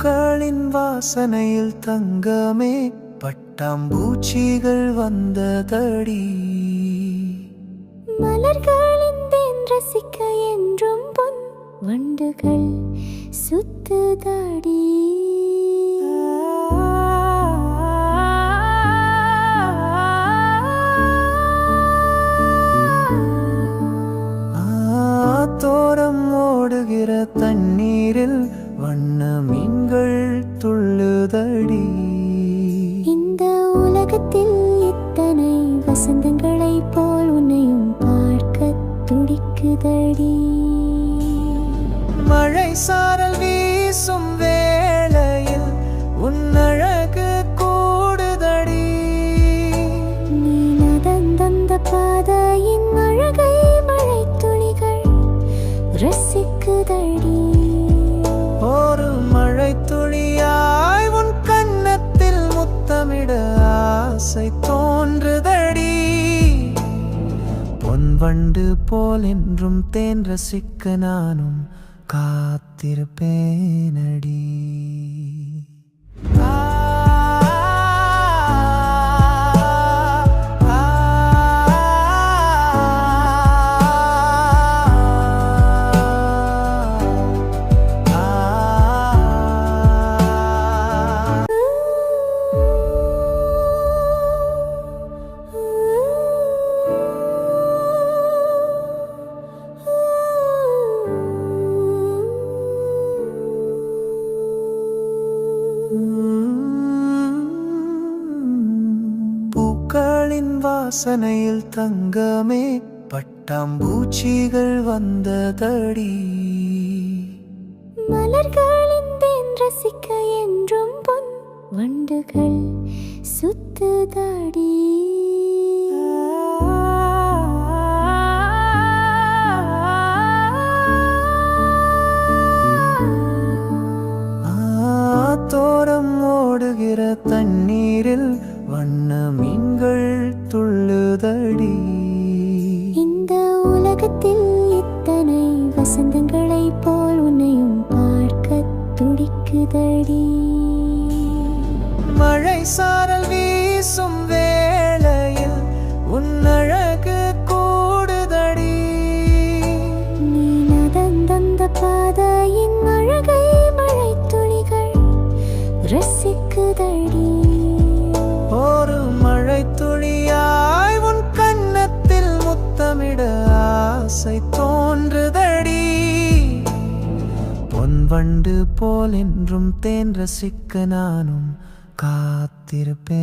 பூக்களின் வாசனையில் தங்கமே பட்டாம்பூச்சிகள் வந்ததடி. மலர்களின் தேன் ரசிக்க என்றும் பொன் வண்டுகள் சுத்துதடி. தோரம் ஓடுகிற தண்ணீரில் வண்ண மீன்கள் துள்ளுதடி. இந்த உலகத்தில் இத்தனை வசந்தங்களை போல் உன்னையும் பார்க்க துடிக்குதடி. மழை சாரல் வீசும் வேளையில் உன் அழகு கூடுதடி. நீ நடந்த பாதையின் அழகை மழை துளிகள் ரசிக்குதடி. ஒரு மழை துளியாய் உன் கன்னத்தில் முத்தமிட ஆசை தோன்றுதடி. பொன் வண்டு போல் என்றும் தேன் ரசிக்க நானும் காத்திருப்பேனடி. பூக்களின் வாசனையில் தங்கமே பட்டாம்பூச்சிகள் வந்ததடி. மலர்களின் தேன் ரசிக்க என்றும் பொன் வண்டுகள் சுத்துதடி. தோரம் ஓடுகிற தண்ணீரில் வண்ண மீன்கள் துள்ளுதடி. இந்த உலகத்தில் இத்தனை வசந்தங்களை போல் உன்னையும் பார்க்க துடிக்குதடி. மழை சாரல் வீசும் வேளையில் உன் அழகு கூடுதடி. நீ நடந்த பாதையின் அழகை மழை துளிகள் ரசிக்குதடி. ஒரு மழை துளியாய் உன் கன்னத்தில் முத்தமிட ஆசை தோன்றுதடி. பொன் வண்டு போல் என்றும் தேன் ரசிக்க நானும் காத்திருப்பேனடி.